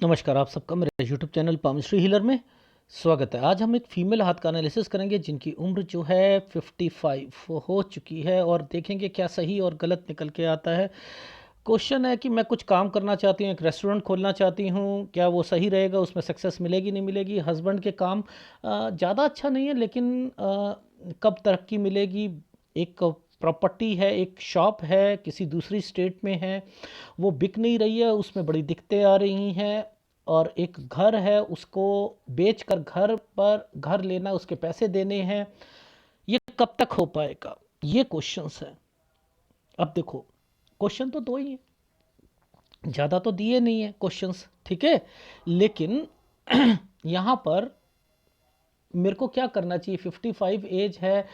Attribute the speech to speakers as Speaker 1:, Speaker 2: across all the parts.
Speaker 1: नमस्कार, आप सबका मेरे यूट्यूब चैनल पामिस्ट्री हीलर में स्वागत है। आज हम एक फीमेल हाथ का एनालिसिस करेंगे जिनकी उम्र जो है 55 हो चुकी है और देखेंगे क्या सही और गलत निकल के आता है। क्वेश्चन है कि मैं कुछ काम करना चाहती हूँ, एक रेस्टोरेंट खोलना चाहती हूँ, क्या वो सही रहेगा, उसमें सक्सेस मिलेगी नहीं मिलेगी। हस्बैंड के काम ज़्यादा अच्छा नहीं है लेकिन कब तरक्की मिलेगी। एक प्रॉपर्टी है, एक शॉप है, किसी दूसरी स्टेट में है, वो बिक नहीं रही है, उसमें बड़ी दिक्कतें आ रही हैं। और एक घर है, उसको बेचकर घर लेना, उसके पैसे देने हैं। ये कब तक हो पाएगा, ये क्वेश्चंस है। अब देखो, क्वेश्चन तो दो ही हैं, ज़्यादा तो दिए नहीं है क्वेश्चंस, ठीक है। लेकिन यहाँ पर मेरे को क्या करना चाहिए, 55 एज है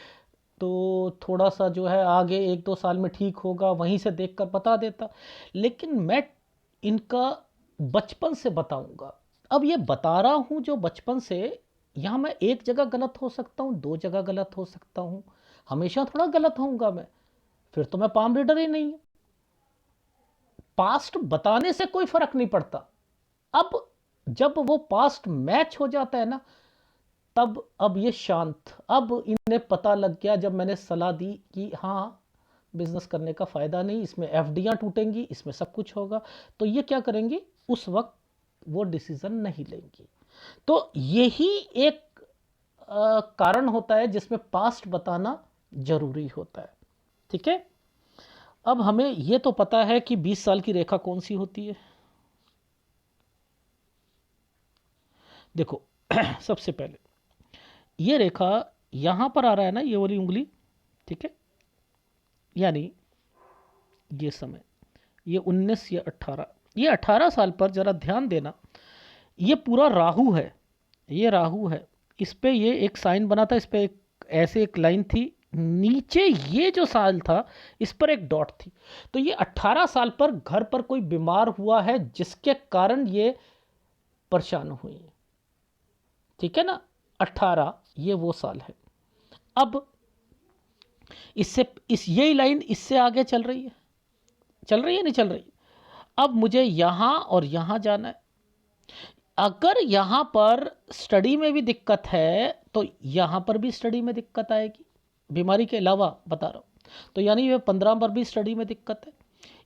Speaker 1: तो थोड़ा सा जो है आगे 1-2 साल में ठीक होगा, वहीं से देखकर बता देता। लेकिन मैं इनका बचपन से बताऊंगा। अब ये बता रहा हूं जो बचपन से, यहाँ मैं एक जगह गलत हो सकता हूँ, दो जगह गलत हो सकता हूँ, हमेशा थोड़ा गलत होऊंगा मैं, फिर तो मैं पाम रीडर ही नहीं। पास्ट बताने से कोई फर्क नहीं पड़ता। अब जब वो पास्ट मैच हो जाता है ना, तब अब ये शांत, अब इन्हें पता लग गया जब मैंने सलाह दी कि हाँ, बिजनेस करने का फायदा नहीं, इसमें एफडीआं टूटेंगी, इसमें सब कुछ होगा, तो ये क्या करेंगी, उस वक्त वो डिसीजन नहीं लेंगी। तो यही एक कारण होता है जिसमें पास्ट बताना जरूरी होता है, ठीक है। अब हमें ये तो पता है कि 20 साल की रेखा कौन सी होती है। देखो सबसे पहले ये रेखा यहां पर आ रहा है ना, ये वाली उंगली, ठीक है, यानी ये समय, ये 19 या 18, ये 18 साल पर जरा ध्यान देना। ये पूरा राहु है, ये राहु है, इस पे ये एक साइन बना था, इस पे एक ऐसे एक लाइन थी, नीचे ये जो साल था इस पर एक डॉट थी। तो ये 18 साल पर घर पर कोई बीमार हुआ है जिसके कारण ये परेशान हुई है, ठीक है ना। 18 ये वो साल है। अब इससे इस यही लाइन इससे आगे चल रही है, चल रही है नहीं चल रही। अब मुझे यहां और यहां जाना है। अगर यहां पर स्टडी में भी दिक्कत है तो यहां पर भी स्टडी में दिक्कत आएगी, बीमारी के अलावा बता रहा हूं। तो यानी ये 15 पर भी स्टडी में दिक्कत है।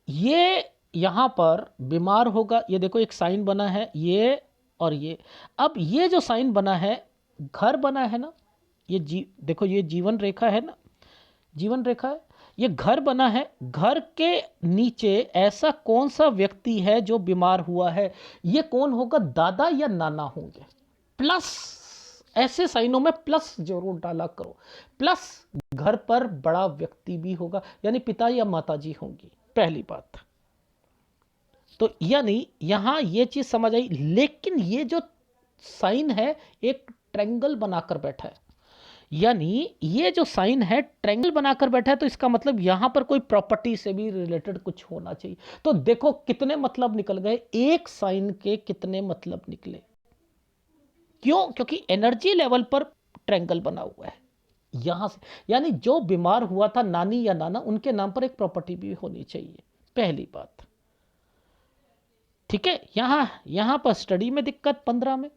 Speaker 1: ये यहां पर बीमार होगा, ये देखो एक साइन बना है, ये और ये। अब ये जो साइन बना है, घर बना है ना, ये देखो ये जीवन रेखा है ना, जीवन रेखा है, ये घर बना है। घर के नीचे ऐसा कौन सा व्यक्ति है जो बीमार हुआ है, ये कौन होगा, दादा या नाना होंगे। प्लस ऐसे साइनों में प्लस जरूर डाला करो। प्लस घर पर बड़ा व्यक्ति भी होगा, यानी पिता या माता जी होंगी, पहली बात। तो यानी यहां ये चीज समझ आई। लेकिन ये जो साइन है एक ट्रायंगल बनाकर बैठा है, यानी ये जो साइन है ट्रायंगल बनाकर बैठा है, तो इसका मतलब यहां पर कोई प्रॉपर्टी से भी रिलेटेड कुछ होना चाहिए। तो देखो कितने मतलब निकल गए, एक साइन के कितने मतलब निकले। क्यों? क्योंकि एनर्जी लेवल पर ट्रायंगल बना हुआ है यहां से, यानी जो बीमार हुआ था नानी या नाना, उनके नाम पर एक प्रॉपर्टी भी होनी चाहिए, पहली बात, ठीक है। यहां पर स्टडी में दिक्कत 15 में,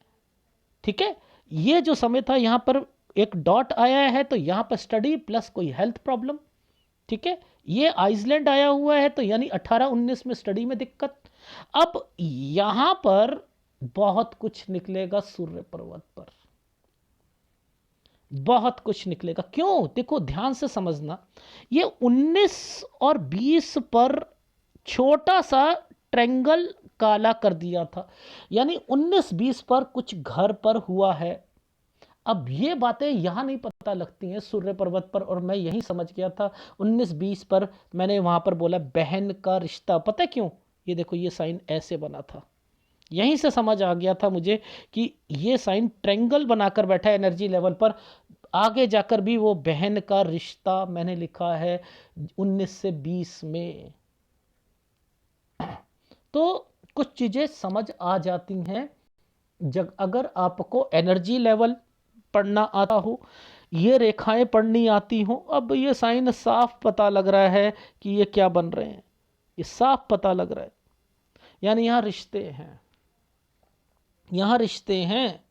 Speaker 1: ठीक है। ये जो समय था यहां पर एक डॉट आया है, तो यहां पर स्टडी प्लस कोई हेल्थ प्रॉब्लम, ठीक है। ये आइसलैंड आया हुआ है, तो यानी 18-19 में स्टडी में दिक्कत। अब यहां पर बहुत कुछ निकलेगा सूर्य पर्वत पर, बहुत कुछ निकलेगा। क्यों? देखो ध्यान से समझना, ये 19 और 20 पर छोटा सा ट्रेंगल काला कर दिया था, यानी 19-20 पर कुछ घर पर हुआ है। अब ये बातें यहां नहीं पता लगती हैं सूर्य पर्वत पर, और मैं यही समझ गया था 19-20 पर। मैंने वहां पर बोला बहन का रिश्ता, पता है क्यों? ये देखो ये साइन ऐसे बना था, यहीं से समझ आ गया था मुझे कि ये साइन ट्रेंगल बनाकर बैठा है एनर्जी लेवल पर। आगे जाकर भी वो बहन का रिश्ता मैंने लिखा है 19 से 20 में। तो कुछ चीजें समझ आ जाती हैं जब अगर आपको एनर्जी लेवल पढ़ना आता हो, ये रेखाएं पढ़नी आती हो। अब ये साइन साफ पता लग रहा है कि ये क्या बन रहे हैं, ये साफ पता लग रहा है, यानी यहां रिश्ते हैं। यहाँ रिश्ते हैं,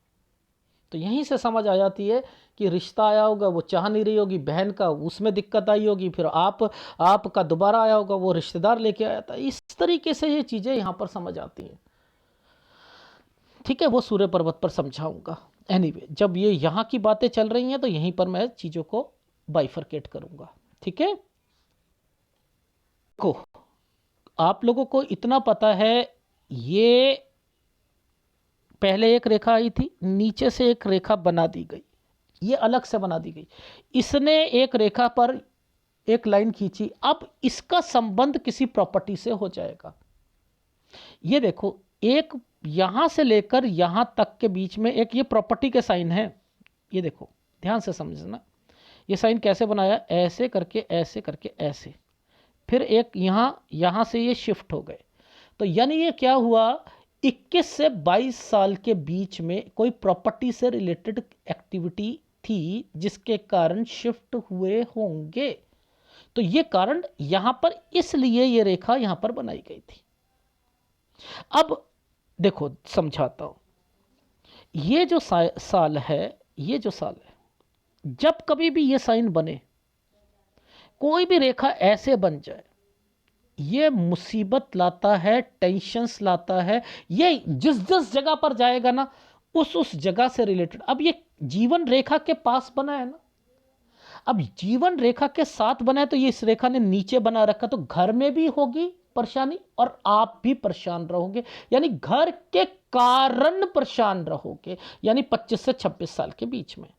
Speaker 1: तो यहीं से समझ आ जाती है कि रिश्ता आया होगा, वो चाह नहीं रही होगी, बहन का उसमें दिक्कत आई होगी, फिर आपका दोबारा आया होगा, वो रिश्तेदार लेके आया था। इस तरीके से ये चीज़ें यहाँ पर समझ आती हैं। ठीक है, वो सूर्य पर्वत पर समझाऊंगा। एनीवे, जब ये यहाँ की बातें चल रही हैं तो यहीं पर मैं चीज़ों को बाइफरकेट करूंगा। ठीक है, को आप लोगों को इतना पता है, ये पहले एक रेखा आई थी, नीचे से एक रेखा बना दी गई, ये अलग से बना दी गई, इसने एक रेखा पर एक लाइन खींची, अब इसका संबंध किसी प्रॉपर्टी से हो जाएगा। ये देखो, एक यहां से लेकर यहां तक के बीच में एक ये प्रॉपर्टी के साइन है। ये देखो, ध्यान से समझना, ये साइन कैसे बनाया, ऐसे करके ऐसे करके ऐसे, फिर एक यहां से ये शिफ्ट हो गए। तो यानी ये क्या हुआ, 21 से 22 साल के बीच में कोई प्रॉपर्टी से रिलेटेड एक्टिविटी थी जिसके कारण शिफ्ट हुए होंगे। तो ये कारण यहां पर, इसलिए ये रेखा यहां पर बनाई गई थी। अब देखो समझाता हूं, ये जो साल है, ये जो साल है, जब कभी भी ये साइन बने, कोई भी रेखा ऐसे बन जाए, ये मुसीबत लाता है, टेंशन्स लाता है। ये जिस जिस जगह पर जाएगा ना, उस जगह से रिलेटेड। अब ये जीवन रेखा के पास बना है ना, अब जीवन रेखा के साथ बना है, तो ये इस रेखा ने नीचे बना रखा, तो घर में भी होगी परेशानी और आप भी परेशान रहोगे, यानी घर के कारण परेशान रहोगे, यानी 25 से 26 साल के बीच में।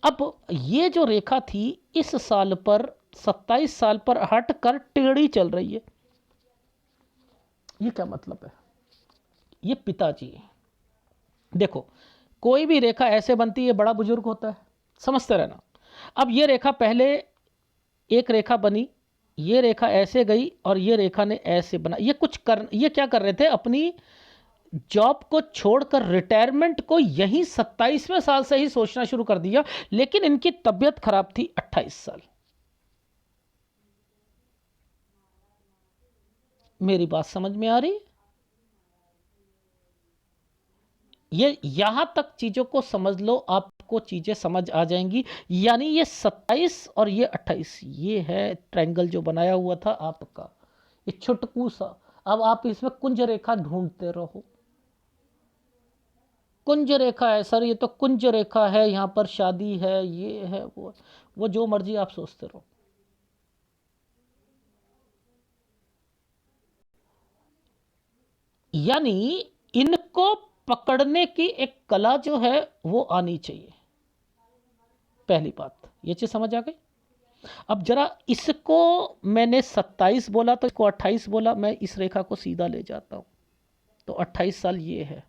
Speaker 1: अब ये जो रेखा थी इस साल पर 27 साल पर हट कर टेढ़ी चल रही है। ये क्या मतलब है, ये पिताजी है। देखो, कोई भी रेखा ऐसे बनती है, बड़ा बुजुर्ग होता है, समझते रहना। अब ये रेखा पहले एक रेखा बनी, ये रेखा ऐसे गई और ये रेखा ने ऐसे बना। ये क्या कर रहे थे, अपनी जॉब को छोड़कर रिटायरमेंट को यहीं 27वें साल से ही सोचना शुरू कर दिया, लेकिन इनकी तबीयत खराब थी 28 साल। मेरी बात समझ में आ रही है? ये यहां तक चीजों को समझ लो, आपको चीजें समझ आ जाएंगी। यानी ये 27 और ये 28, ये है ट्रायंगल जो बनाया हुआ था आपका, ये छुटकू सा। अब आप इसमें कुंज रेखा ढूंढते रहो, कुंज रेखा है सर, ये तो कुंज रेखा है, यहां पर शादी है, ये है वो जो मर्जी आप सोचते रहो। यानी इनको पकड़ने की एक कला जो है वो आनी चाहिए, पहली बात। ये चीज समझ आ गई? अब जरा इसको, मैंने 27 बोला तो इसको 28 बोला, मैं इस रेखा को सीधा ले जाता हूं, तो 28 साल ये है।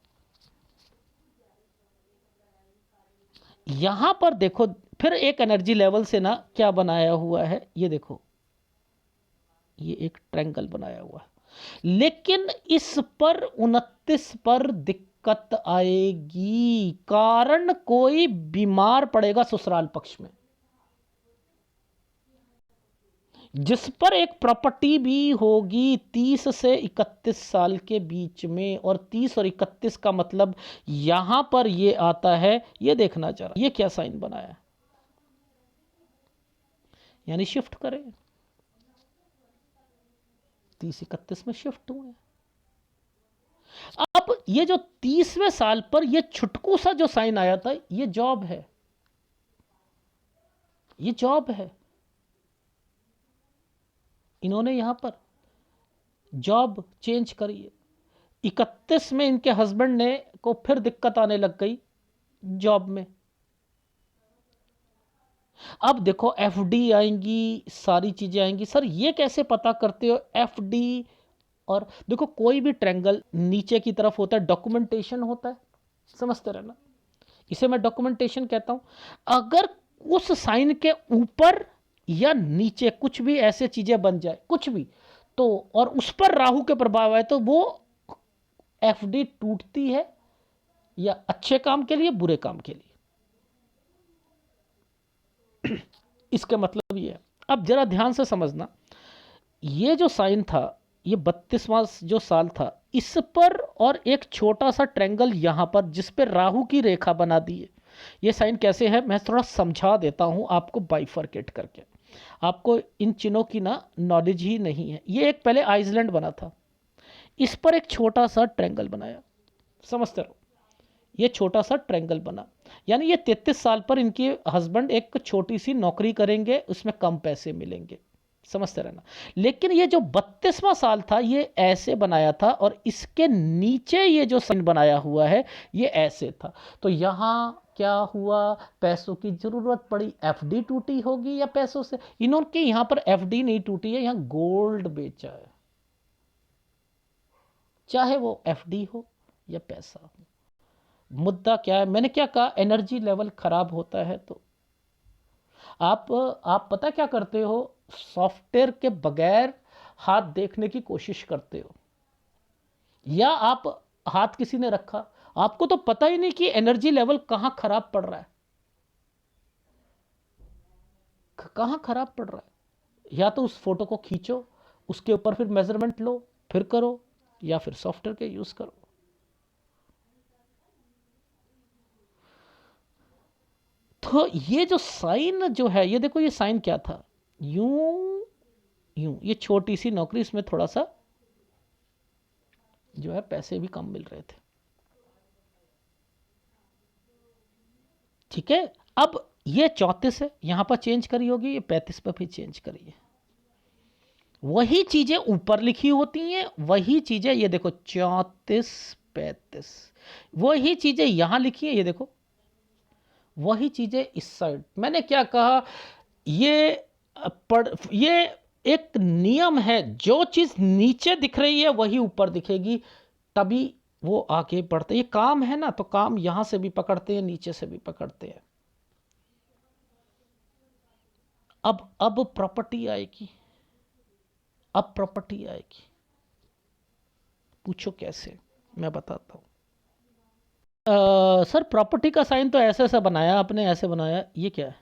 Speaker 1: यहां पर देखो, फिर एक एनर्जी लेवल से ना क्या बनाया हुआ है, ये देखो, ये एक ट्रायंगल बनाया हुआ है, लेकिन इस पर 29 पर दिक्कत आएगी, कारण कोई बीमार पड़ेगा ससुराल पक्ष में, जिस पर एक प्रॉपर्टी भी होगी 30 से 31 साल के बीच में। और 30 और 31 का मतलब यहां पर ये आता है, ये देखना चाह रहा, ये क्या साइन बनाया, यानी शिफ्ट करें, 30-31 में शिफ्ट हुए। अब ये जो 30वें साल पर ये छुटकू सा जो साइन आया था, ये जॉब है, ये जॉब है। इन्होंने यहां पर जॉब चेंज करी है, 31 में इनके हस्बैंड ने को फिर दिक्कत आने लग गई जॉब में। अब देखो एफडी आएंगी, सारी चीजें आएंगी। सर ये कैसे पता करते हो एफडी? और देखो, कोई भी ट्रायंगल नीचे की तरफ होता है, डॉक्यूमेंटेशन होता है, समझते रहना, इसे मैं डॉक्यूमेंटेशन कहता हूं। अगर उस साइन के ऊपर या नीचे कुछ भी ऐसे चीजें बन जाए, कुछ भी, तो और उस पर राहु के प्रभाव है, तो वो एफडी टूटती है, या अच्छे काम के लिए, बुरे काम के लिए। इसका मतलब ये है। अब जरा ध्यान से समझना, ये जो साइन था ये 32वां जो साल था, इस पर और एक छोटा सा ट्रायंगल यहाँ पर जिस पर राहु की रेखा बना दी है। ये साइन कैसे है मैं थोड़ा समझा देता हूँ आपको बाइफरकेट करके। आपको इन चिन्हों की ना नॉलेज ही नहीं है। ये एक पहले आइसलैंड बना था, इस पर एक छोटा सा ट्रायंगल बनाया, समझते रहो। ये छोटा सा ट्रायंगल बना, यानी ये 33 साल पर इनके हस्बैंड एक छोटी सी नौकरी करेंगे, उसमें कम पैसे मिलेंगे, समझते रहना। लेकिन ये जो 32वां साल था ये ऐसे बनाया था, और इसके नीचे ये जो साइन बनाया हुआ है ये ऐसे था। तो यहाँ क्या हुआ, पैसों की जरूरत पड़ी, एफडी टूटी होगी या पैसों से। इन्होंने यहाँ पर एफडी नहीं टूटी है, यहाँ गोल्ड बेचा है, चाहे वो एफडी हो या पैसा हो। मुद्दा क्या है, मैंने क्या कहा, एनर्जी लेवल खराब होता है तो आप पता क्या करते हो, सॉफ्टवेयर के बगैर हाथ देखने की कोशिश करते हो, या आप हाथ किसी ने रखा, आपको तो पता ही नहीं कि एनर्जी लेवल कहां खराब पड़ रहा है, कहां खराब पड़ रहा है। या तो उस फोटो को खींचो, उसके ऊपर फिर मेजरमेंट लो, फिर करो, या फिर सॉफ्टवेयर के यूज करो। तो ये जो साइन जो है, ये देखो, ये साइन क्या था, यूं यूं, ये छोटी सी नौकरी, इसमें थोड़ा सा जो है पैसे भी कम मिल रहे थे, ठीक है। अब ये 34 है, यहां पर चेंज करी होगी, ये 35 पर भी चेंज करी है। वही चीजें ऊपर लिखी होती हैं, वही चीजें, ये देखो 34 35, वही चीजें यहां लिखी है, ये देखो वही चीजें इस साइड। मैंने क्या कहा, ये ये एक नियम है, जो चीज नीचे दिख रही है वही ऊपर दिखेगी, तभी वो आगे बढ़ते। ये काम है ना, तो काम यहां से भी पकड़ते हैं, नीचे से भी पकड़ते हैं। अब प्रॉपर्टी आएगी, अब प्रॉपर्टी आएगी, पूछो कैसे, मैं बताता हूं। सर प्रॉपर्टी का साइन तो ऐसे ऐसा बनाया आपने, ऐसे बनाया, ये क्या है,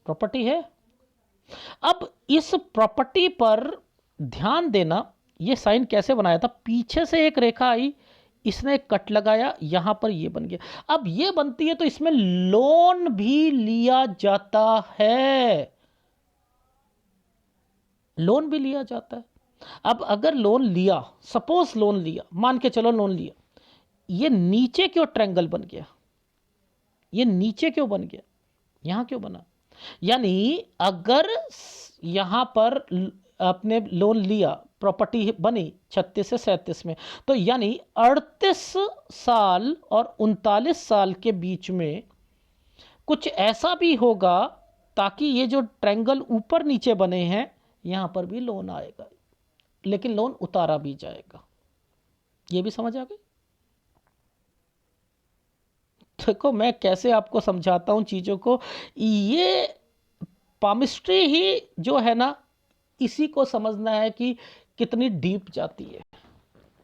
Speaker 1: प्रॉपर्टी है। अब इस प्रॉपर्टी पर ध्यान देना, ये साइन कैसे बनाया था, पीछे से एक रेखा आई, इसने एक कट लगाया, यहां पर ये बन गया। अब ये बनती है तो इसमें लोन भी लिया जाता है, लोन भी लिया जाता है। अब अगर लोन लिया, सपोज लोन लिया, मान के चलो लोन लिया, ये नीचे क्यों ट्रायंगल बन गया, ये नीचे क्यों बन गया, यहां क्यों बना। यानी अगर यहां पर आपने लोन लिया, प्रॉपर्टी बनी 36 से 37 में, तो यानी 38 साल और 39 साल के बीच में कुछ ऐसा भी होगा, ताकि ये जो ट्रायंगल ऊपर नीचे बने हैं यहां पर भी लोन आएगा, लेकिन लोन उतारा भी जाएगा। ये भी समझ आ गई। देखो मैं कैसे आपको समझाता हूं चीजों को, ये पामिस्ट्री ही जो है ना, इसी को समझना है कि कितनी डीप जाती है,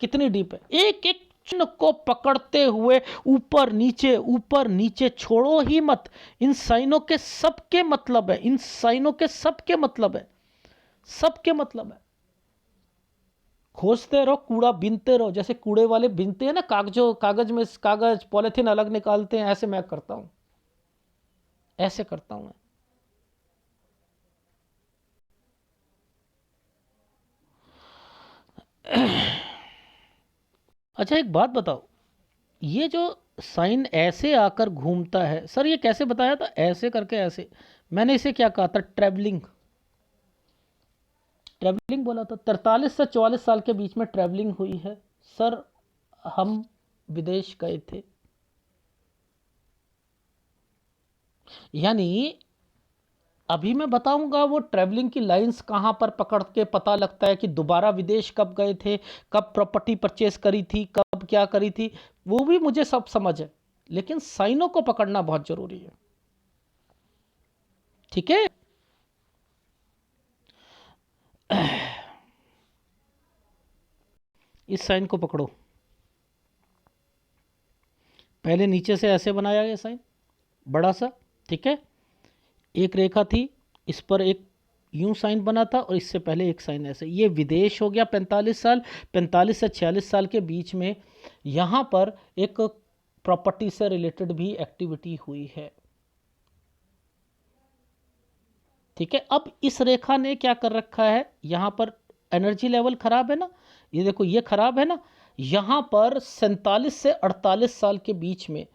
Speaker 1: कितनी डीप है। एक एक चिन्ह को पकड़ते हुए ऊपर नीचे छोड़ो ही मत। इन साइनों के सबके मतलब है, इन साइनों के सबके मतलब है, सबके मतलब है। खोजते रहो, कूड़ा बीनते रहो, जैसे कूड़े वाले बीनते हैं ना, कागज में कागज पॉलिथीन अलग निकालते हैं, ऐसे मैं करता हूं, ऐसे करता हूं मैं। अच्छा एक बात बताओ, ये जो साइन ऐसे आकर घूमता है, सर ये कैसे बताया था, ऐसे करके ऐसे, मैंने इसे क्या कहा था, ट्रैवलिंग, ट्रैवलिंग बोला था। 43 से 44 साल के बीच में ट्रैवलिंग हुई है सर, हम विदेश गए थे। यानी अभी मैं बताऊंगा वो ट्रैवलिंग की लाइंस कहां पर पकड़ के पता लगता है कि दोबारा विदेश कब गए थे, कब प्रॉपर्टी परचेस करी थी, कब क्या करी थी, वो भी मुझे सब समझ है, लेकिन साइनों को पकड़ना बहुत जरूरी है, ठीक है। इस साइन को पकड़ो, पहले नीचे से ऐसे बनाया गया साइन, बड़ा सा, ठीक है। एक रेखा थी, इस पर एक यूं साइन बना था और इससे पहले एक साइन ऐसे। ये विदेश हो गया 45 साल, 45 से 46 साल के बीच में यहाँ पर एक प्रॉपर्टी से रिलेटेड भी एक्टिविटी हुई है। ठीक है, अब इस रेखा ने क्या कर रखा है, यहाँ पर एनर्जी लेवल खराब है ना, ये देखो ये खराब है ना, यहाँ पर 47 से 48 साल के बीच में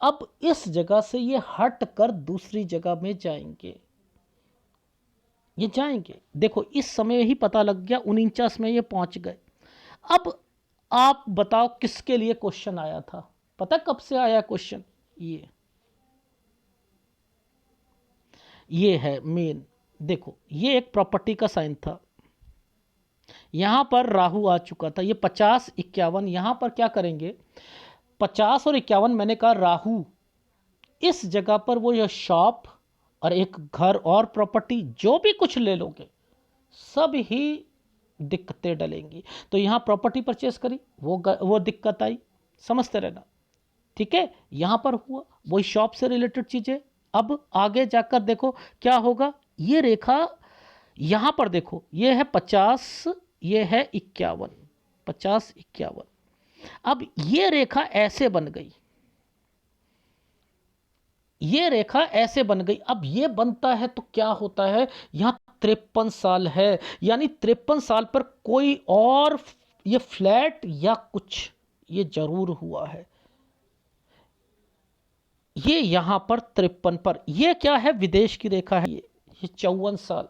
Speaker 1: अब इस जगह से ये हट कर दूसरी जगह में जाएंगे, ये जाएंगे। देखो इस समय ही पता लग गया 49 में ये पहुंच गए। अब आप बताओ किसके लिए क्वेश्चन आया था, पता कब से आया क्वेश्चन, ये है मेन। देखो ये एक प्रॉपर्टी का साइन था, यहां पर राहु आ चुका था, ये 50 51, यहां पर क्या करेंगे 50 और 51, मैंने कहा राहु इस जगह पर वो ये शॉप और एक घर और प्रॉपर्टी जो भी कुछ ले लोगे सब ही दिक्कतें डलेंगी। तो यहां प्रॉपर्टी परचेस करी, वो दिक्कत आई, समझते रहना। ठीक है, यहां पर हुआ वही शॉप से रिलेटेड चीजें। अब आगे जाकर देखो क्या होगा, ये रेखा यहां पर देखो ये है 50, ये है 51, 50 51। अब ये रेखा ऐसे बन गई, ये रेखा ऐसे बन गई। अब ये बनता है तो क्या होता है, यहां 53 साल है, यानी 53 साल पर कोई और ये फ्लैट या कुछ ये जरूर हुआ है। ये यहां पर 53 पर, ये क्या है विदेश की रेखा है, ये 54 साल,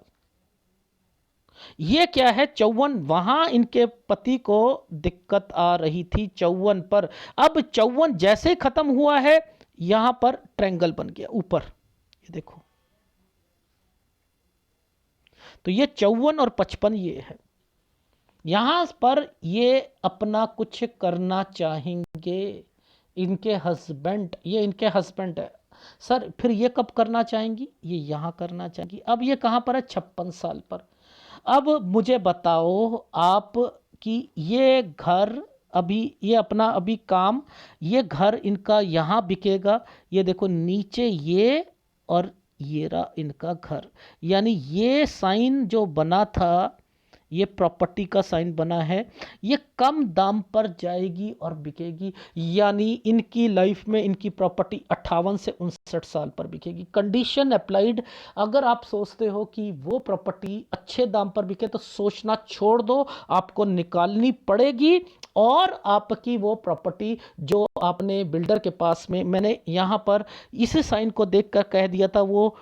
Speaker 1: ये क्या है 54, वहां इनके पति को दिक्कत आ रही थी 54 पर। अब 54 जैसे खत्म हुआ है यहां पर ट्रायंगल बन गया ऊपर, ये देखो। तो ये 54 और 55 ये है, यहां पर ये अपना कुछ करना चाहेंगे, इनके हस्बैंड, ये इनके हस्बैंड है सर, फिर ये कब करना चाहेंगी, ये यहां करना चाहेंगी। अब ये कहां पर है 56 साल पर। अब मुझे बताओ आप कि ये घर अभी, ये अपना अभी काम, ये घर इनका यहाँ बिकेगा, ये देखो नीचे ये और ये रहा इनका घर, यानी ये साइन जो बना था, ये प्रॉपर्टी का साइन बना है, ये कम दाम पर जाएगी और बिकेगी, यानी इनकी लाइफ में इनकी प्रॉपर्टी 58 से 59 साल पर बिकेगी। Condition applied. अगर आप सोचते हो कि वो प्रॉपर्टी अच्छे दाम पर बिके तो सोचना छोड़ दो, आपको निकालनी पड़ेगी, और आपकी वो प्रॉपर्टी जो आपने बिल्डर के पास में, मैंने यहाँ पर इसी साइन को देखकर कह दिया था, वो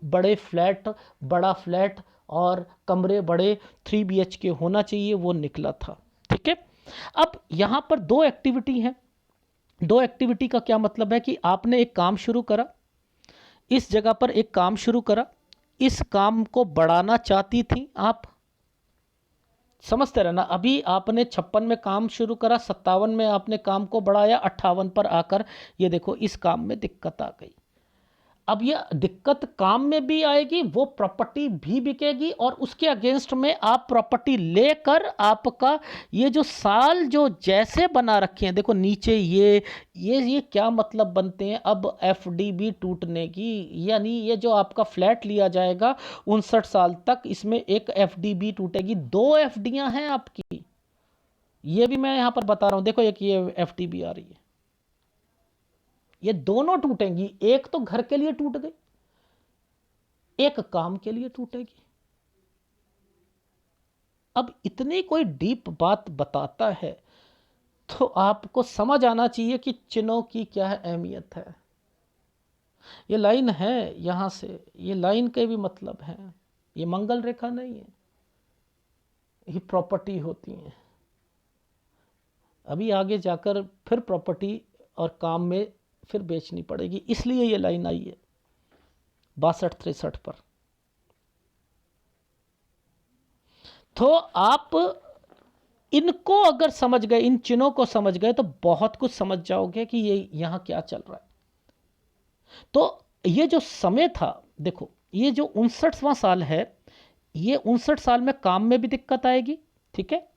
Speaker 1: बड़े फ्लैट, बड़ा फ्लैट और कमरे बड़े 3 BHK होना चाहिए, वो निकला था। ठीक है, अब यहां पर दो एक्टिविटी हैं। दो एक्टिविटी का क्या मतलब है कि आपने एक काम शुरू करा, इस जगह पर एक काम शुरू करा, इस काम को बढ़ाना चाहती थी आप, समझते रहना। अभी आपने 56 में काम शुरू करा, 57 में आपने काम को बढ़ाया, 58 पर आकर ये देखो इस काम में दिक्कत आ गई। अब ये दिक्कत काम में भी आएगी, वो प्रॉपर्टी भी बिकेगी, और उसके अगेंस्ट में आप प्रॉपर्टी लेकर आपका ये जो साल जो जैसे बना रखे हैं, देखो नीचे ये क्या मतलब बनते हैं, अब FD भी टूटने की, यानी ये जो आपका फ्लैट लिया जाएगा 59 साल तक, इसमें एक FD भी टूटेगी, 2 FDयां हैं आपकी, ये भी मैं यहां पर बता रहा हूं। देखो एक ये FD भी आ रही है, ये दोनों टूटेंगी, एक तो घर के लिए टूट गई, एक काम के लिए टूटेगी। अब इतनी कोई डीप बात बताता है तो आपको समझ आना चाहिए कि चिन्हों की क्या अहमियत है। ये लाइन है, यहां से ये लाइन के भी मतलब है, ये मंगल रेखा नहीं है, ये प्रॉपर्टी होती है। अभी आगे जाकर फिर प्रॉपर्टी और काम में फिर बेचनी पड़ेगी, इसलिए ये लाइन आई है 62 63 पर। तो आप इनको अगर समझ गए, इन चिन्हों को समझ गए, तो बहुत कुछ समझ जाओगे कि ये यहां क्या चल रहा है। तो ये जो समय था, देखो ये जो 59वां साल है, ये 59 साल में काम में भी दिक्कत आएगी। ठीक है,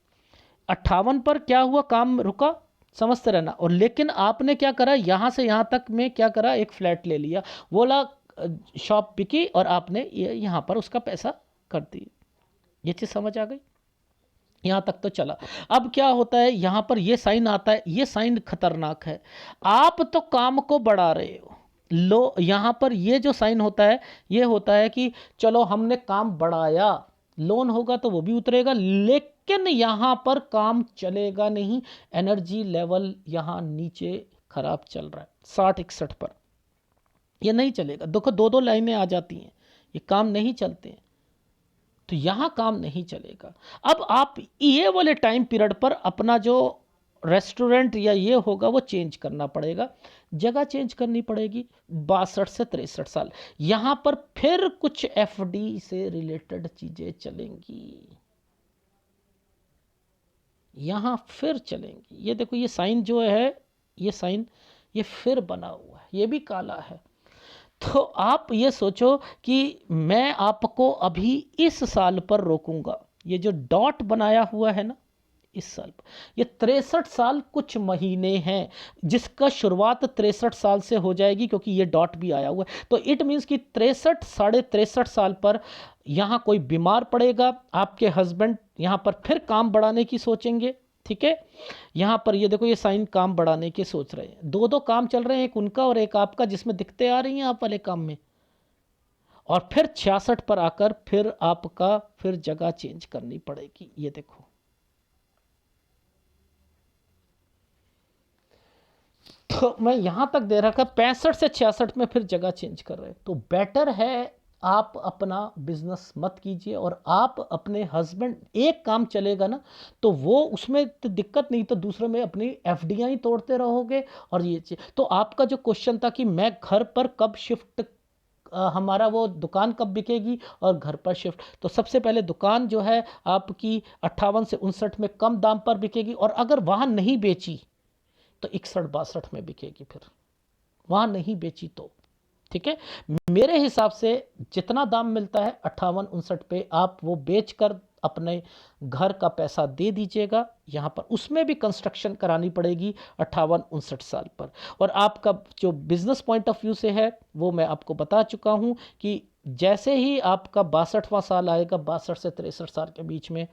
Speaker 1: 58 पर क्या हुआ, काम रुका, समझते रहना। और लेकिन आपने क्या करा, यहां से यहां तक में क्या करा, एक फ्लैट ले लिया, बोला शॉप बिकी, और आपने ये यहां पर उसका पैसा कर दी। ये चीज़ समझ आ गई? यहाँ तक तो चला। अब क्या होता है, यहाँ पर ये साइन आता है, ये साइन खतरनाक है। आप तो काम को बढ़ा रहे हो, लो यहाँ पर ये जो साइन होता है, ये होता है कि चलो हमने काम बढ़ाया, लोन होगा तो वो भी उतरेगा, लेकिन यहाँ पर काम चलेगा नहीं। एनर्जी लेवल यहाँ नीचे खराब चल रहा है 60-61 पर, ये नहीं चलेगा। देखो दो दो लाइनें आ जाती हैं, ये काम नहीं चलते हैं, तो यहां काम नहीं चलेगा। अब आप ये वाले टाइम पीरियड पर अपना जो रेस्टोरेंट या ये होगा वो चेंज करना पड़ेगा, जगह चेंज करनी पड़ेगी। 62 से 63 साल यहां पर फिर कुछ एफडी से रिलेटेड चीजें चलेंगी, यहां फिर चलेंगी। ये देखो ये साइन जो है, ये साइन ये फिर बना हुआ है, ये भी काला है। तो आप ये सोचो कि मैं आपको अभी इस साल पर रोकूंगा, ये जो डॉट बनाया हुआ है ना, इस साल पर ये 63 साल कुछ महीने हैं, जिसका शुरुआत 63 साल से हो जाएगी, क्योंकि ये डॉट भी आया हुआ है। तो इट मीन्स कि 63 63.5 साल पर यहाँ कोई बीमार पड़ेगा, आपके हस्बैंड यहाँ पर फिर काम बढ़ाने की सोचेंगे। ठीक है, यहाँ पर ये देखो ये साइन काम बढ़ाने के सोच रहे हैं, दो दो काम चल रहे हैं, एक उनका और एक आपका, जिसमें दिक्कतें आ रही हैं आप वाले काम में। और फिर 66 पर आकर फिर आपका फिर जगह चेंज करनी पड़ेगी। ये देखो तो मैं यहां तक दे रखा 65 से 66 में फिर जगह चेंज कर रहे हैं। तो बेटर है आप अपना बिजनेस मत कीजिए, और आप अपने हस्बैंड, एक काम चलेगा ना तो वो उसमें तो दिक्कत नहीं, तो दूसरे में अपनी एफडियां ही तोड़ते रहोगे। और ये चीज तो आपका जो क्वेश्चन था कि मैं घर पर कब शिफ्ट, हमारा वो दुकान कब बिकेगी और घर पर शिफ्ट, तो सबसे पहले दुकान जो है आपकी 58 से 59 में कम दाम पर बिकेगी, और अगर वहां नहीं बेची तो 61-62 में बिकेगी, फिर वहां नहीं बेची तो। ठीक है, मेरे हिसाब से जितना दाम मिलता है 58-59 पे आप वो बेचकर अपने घर का पैसा दे दीजिएगा। यहाँ पर उसमें भी कंस्ट्रक्शन करानी पड़ेगी 58-59 साल पर। और आपका जो बिजनेस पॉइंट ऑफ व्यू से है वो मैं आपको बता चुका हूँ कि जैसे ही आपका 62वां साल आएगा, 62 से 63 साल के बीच में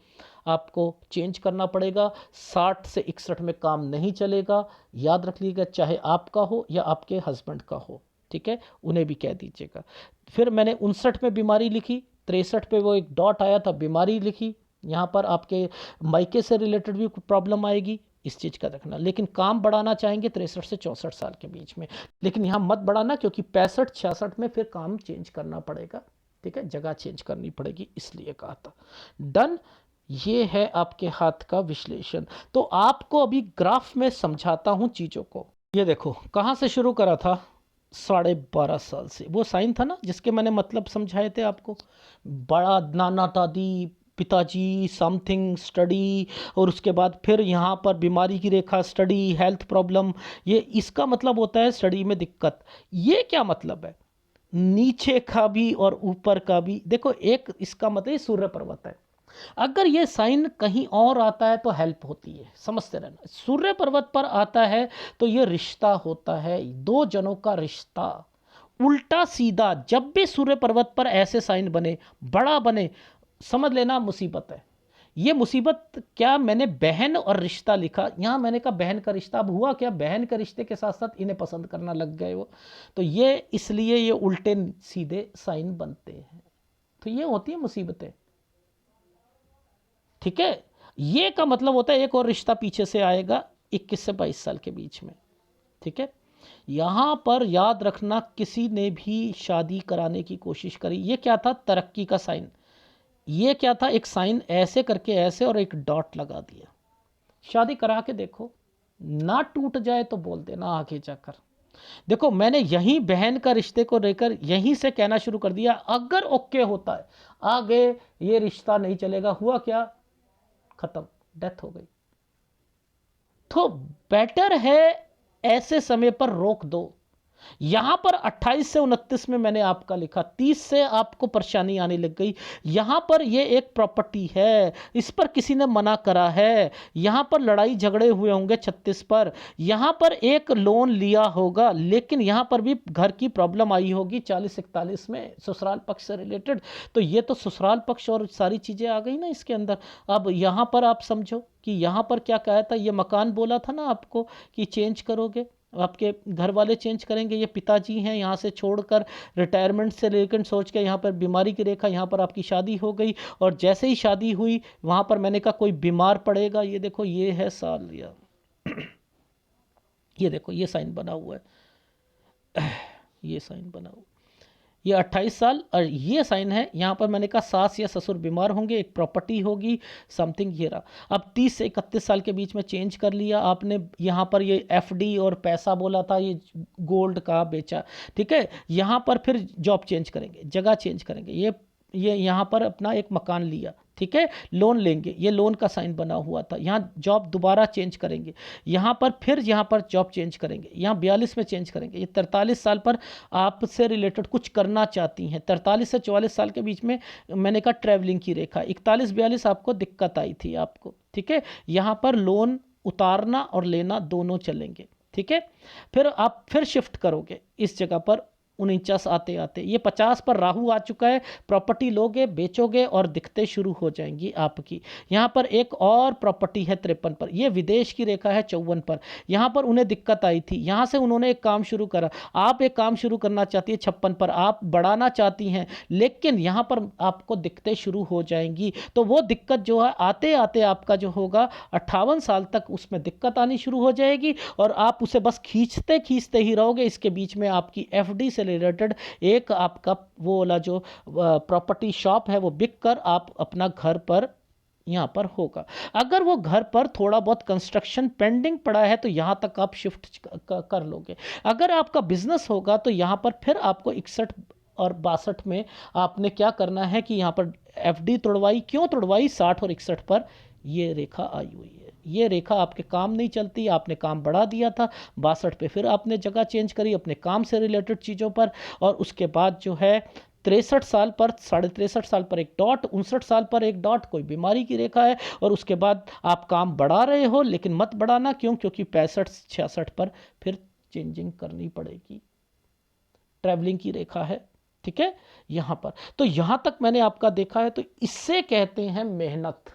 Speaker 1: आपको चेंज करना पड़ेगा। 60 से 61 में काम नहीं चलेगा, याद रख लीजिएगा, चाहे आपका हो या आपके हस्बैंड का हो। ठीक है, उन्हें भी कह दीजिएगा। फिर मैंने 59 में बीमारी लिखी, 63 पे वो एक डॉट आया था, बीमारी लिखी। यहाँ पर आपके मायके से रिलेटेड भी प्रॉब्लम आएगी, इस चीज़ का रखना। लेकिन काम बढ़ाना चाहेंगे 63 से 64 साल के बीच में, लेकिन यहाँ मत बढ़ाना, क्योंकि 65-66 में फिर काम चेंज करना पड़ेगा। ठीक है, जगह चेंज करनी पड़ेगी, इसलिए कहा था। डन, ये है आपके हाथ का विश्लेषण। तो आपको अभी ग्राफ में समझाता हूं चीज़ों को। ये देखो कहाँ से शुरू करा था, 12.5 साल से। वो साइन था ना जिसके मैंने मतलब समझाए थे आपको, बड़ा नाना दादी पिताजी समथिंग स्टडी, और उसके बाद फिर यहाँ पर बीमारी की रेखा स्टडी हेल्थ प्रॉब्लम। ये इसका मतलब होता है स्टडी में दिक्कत। ये क्या मतलब है, नीचे का भी और ऊपर का भी। देखो एक इसका मतलब सूर्य पर्वत है, अगर ये साइन कहीं और आता है तो हेल्प होती है, समझते रहना। सूर्य पर्वत पर आता है तो ये रिश्ता होता है, दो जनों का रिश्ता। उल्टा सीधा जब भी सूर्य पर्वत पर ऐसे साइन बने, बड़ा बने, समझ लेना मुसीबत है। ये मुसीबत क्या, मैंने बहन और रिश्ता लिखा, यहां मैंने कहा बहन का रिश्ता। अब हुआ क्या, बहन के रिश्ते के साथ साथ इन्हें पसंद करना लग गए वो, तो ये इसलिए ये उल्टे सीधे साइन बनते हैं। तो ये होती है मुसीबतें। ठीक है, ये का मतलब होता है एक और रिश्ता पीछे से आएगा 21 से 22 साल के बीच में। ठीक है, यहां पर याद रखना, किसी ने भी शादी कराने की कोशिश करी, ये क्या था, तरक्की का साइन। ये क्या था, एक साइन ऐसे करके ऐसे और एक डॉट लगा दिया। शादी करा के देखो, ना टूट जाए तो बोल देना आगे जाकर। देखो मैंने यहीं बहन का रिश्ते को लेकर यहीं से कहना शुरू कर दिया, अगर ओके होता है आगे ये रिश्ता नहीं चलेगा। हुआ क्या, खत्म, डेथ हो गई। तो बेटर है ऐसे समय पर रोक दो। यहां पर 28 से 29 में मैंने आपका लिखा, 30 से आपको परेशानी आने लग गई। यहां पर ये एक प्रॉपर्टी है, इस पर किसी ने मना करा है, यहां पर लड़ाई झगड़े हुए होंगे 36 पर, यहां पर एक लोन लिया होगा, लेकिन यहां पर भी घर की प्रॉब्लम आई होगी 40-41 में ससुराल पक्ष से रिलेटेड। तो ये तो ससुराल पक्ष और सारी चीजें आ गई ना इसके अंदर। अब यहां पर आप समझो कि यहां पर क्या कहा था, ये मकान बोला था ना आपको कि चेंज करोगे, आपके घर वाले चेंज करेंगे। ये पिताजी हैं, यहाँ से छोड़कर रिटायरमेंट से लेकर सोच के यहाँ पर बीमारी की रेखा, यहाँ पर आपकी शादी हो गई, और जैसे ही शादी हुई वहाँ पर मैंने कहा कोई बीमार पड़ेगा। ये देखो ये है साल, या ये देखो ये साइन बना हुआ है, ये साइन बना हुआ, ये 28 साल, और ये साइन है। यहाँ पर मैंने कहा सास या ससुर बीमार होंगे, एक प्रॉपर्टी होगी, समथिंग। ये रहा। अब 30 से 31 साल के बीच में चेंज कर लिया आपने। यहाँ पर ये एफडी और पैसा बोला था, ये गोल्ड का बेचा, ठीक है। यहाँ पर फिर जॉब चेंज करेंगे, जगह चेंज करेंगे, ये यहाँ पर अपना एक मकान लिया, ठीक है, लोन लेंगे, ये लोन का साइन बना हुआ था। यहाँ जॉब दोबारा चेंज करेंगे, यहाँ पर फिर यहाँ पर जॉब चेंज करेंगे, यहाँ 42 में चेंज करेंगे। ये 43 साल पर आपसे रिलेटेड कुछ करना चाहती हैं। 43 से 44 साल के बीच में मैंने कहा ट्रैवलिंग की रेखा। 41-42 आपको दिक्कत आई थी आपको, ठीक है। यहाँ पर लोन उतारना और लेना दोनों चलेंगे, ठीक है। फिर आप फिर शिफ्ट करोगे इस जगह पर 49 आते आते, ये 50 पर राहु आ चुका है। प्रॉपर्टी लोगे, बेचोगे और दिखते शुरू हो जाएंगी आपकी। यहाँ पर एक और प्रॉपर्टी है 53 पर, ये विदेश की रेखा है 54 पर। यहाँ पर उन्हें दिक्कत आई थी, यहाँ से उन्होंने एक काम शुरू करा। आप एक काम शुरू करना चाहती है 56 पर, आप बढ़ाना चाहती हैं, लेकिन यहाँ पर आपको दिक्कतें शुरू हो जाएंगी। तो वो दिक्कत जो है आते आते आपका जो होगा 58 साल तक उसमें दिक्कत आनी शुरू हो जाएगी, और आप उसे बस खींचते खींचते ही रहोगे। इसके बीच में आपकी एफडी से रिलेटेड एक आपका वो वाला जो प्रॉपर्टी शॉप है वो बिक कर आप अपना घर पर यहाँ पर होगा। अगर वो घर पर थोड़ा बहुत कंस्ट्रक्शन पेंडिंग पड़ा है तो यहाँ तक आप शिफ्ट कर लोगे। अगर आपका बिजनेस होगा तो यहाँ पर फिर आपको 61 और 62 में आपने क्या करना है कि यहाँ पर एफडी तोड़वाई। क्यों तोड़वाई? 60 और 61 पर ये रेखा आई हुई है। ये रेखा आपके काम नहीं चलती, आपने काम बढ़ा दिया था। 62 पे फिर आपने जगह चेंज करी अपने काम से रिलेटेड चीज़ों पर, और उसके बाद जो है 63 साल पर 63.5 साल पर एक डॉट, 59 साल पर एक डॉट, कोई बीमारी की रेखा है। और उसके बाद आप काम बढ़ा रहे हो, लेकिन मत बढ़ाना। क्यों? क्योंकि 65-66 पर फिर चेंजिंग करनी पड़ेगी। ट्रैवलिंग की रेखा है, ठीक है, यहां पर। तो यहां तक मैंने आपका देखा है, तो इससे कहते हैं मेहनत।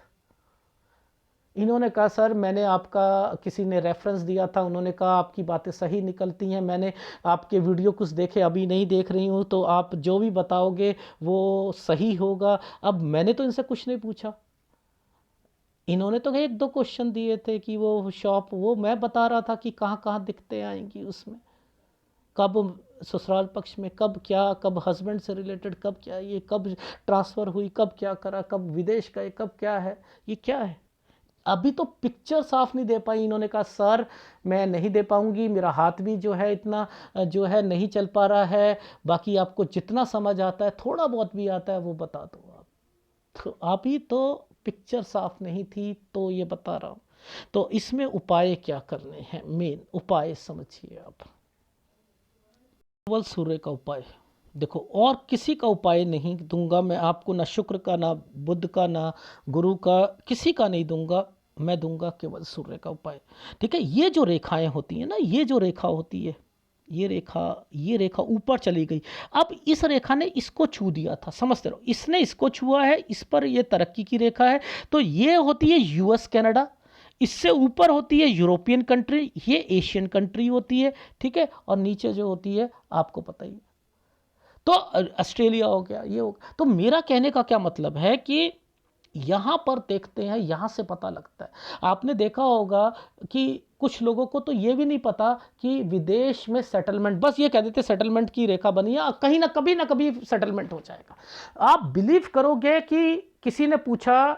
Speaker 1: इन्होंने कहा सर मैंने आपका, किसी ने रेफरेंस दिया था, उन्होंने कहा आपकी बातें सही निकलती हैं, मैंने आपके वीडियो कुछ देखे, अभी नहीं देख रही हूँ, तो आप जो भी बताओगे वो सही होगा। अब मैंने तो इनसे कुछ नहीं पूछा, इन्होंने तो 1-2 क्वेश्चन दिए थे कि वो शॉप, वो मैं बता रहा था कि कहाँ कहाँ दिक्कतें आएंगी उसमें, कब ससुराल पक्ष में, कब क्या, कब हस्बैंड से रिलेटेड, कब क्या, ये कब ट्रांसफ़र हुई, कब क्या करा, कब विदेश गए, कब क्या है, ये क्या है। अभी तो पिक्चर साफ नहीं दे पाई। इन्होंने कहा सर मैं नहीं दे पाऊंगी, मेरा हाथ भी जो है इतना जो है नहीं चल पा रहा है, बाकी आपको जितना समझ आता है, थोड़ा बहुत भी आता है वो बता दो आप। तो अभी तो पिक्चर साफ नहीं थी, तो ये बता रहा हूँ। तो इसमें उपाय क्या करने हैं, मेन उपाय समझिए आप। केवल सूर्य का उपाय देखो, और किसी का उपाय नहीं दूंगा मैं आपको, ना शुक्र का, ना बुध का, ना गुरु का, किसी का नहीं दूंगा। मैं दूंगा केवल सूर्य का उपाय, ठीक है। ये जो रेखाएं होती हैं ना, ये जो रेखा होती है, ये रेखा ऊपर चली गई। अब इस रेखा ने इसको छू दिया था, समझते रहो, इसने इसको छुआ है, इस पर ये तरक्की की रेखा है। तो ये होती है यूएस कनाडा, इससे ऊपर होती है यूरोपियन कंट्री, ये एशियन कंट्री होती है, ठीक है। और नीचे जो होती है आपको पता ही है, तो ऑस्ट्रेलिया हो गया, ये हो गया। तो मेरा कहने का क्या मतलब है कि यहां पर देखते हैं, यहां से पता लगता है। आपने देखा होगा कि कुछ लोगों को तो ये भी नहीं पता कि विदेश में सेटलमेंट, बस ये कह देते सेटलमेंट की रेखा बनी है, कहीं ना कभी सेटलमेंट हो जाएगा। आप बिलीव करोगे कि किसी ने पूछा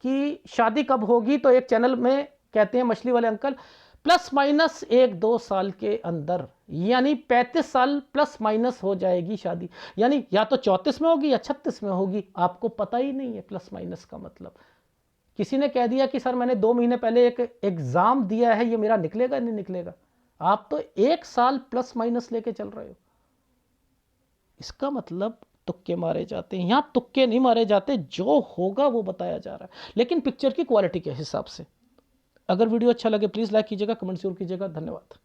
Speaker 1: कि शादी कब होगी, तो एक चैनल में कहते हैं मछली वाले अंकल +- 1-2 साल के अंदर, यानी 35 साल +- हो जाएगी शादी, यानी या तो 34 में होगी या 36 में होगी। आपको पता ही नहीं है +- का मतलब। किसी ने कह दिया कि सर मैंने 2 महीने पहले एक एग्जाम दिया है, ये मेरा निकलेगा नहीं निकलेगा, आप तो 1 साल प्लस माइनस लेके चल रहे हो। इसका मतलब तुक्के मारे जाते हैं। यहां तुक्के नहीं मारे जाते, जो होगा वो बताया जा रहा है, लेकिन पिक्चर की क्वालिटी के हिसाब से। अगर वीडियो अच्छा लगे प्लीज लाइक कीजिएगा, कमेंट जरूर कीजिएगा। धन्यवाद।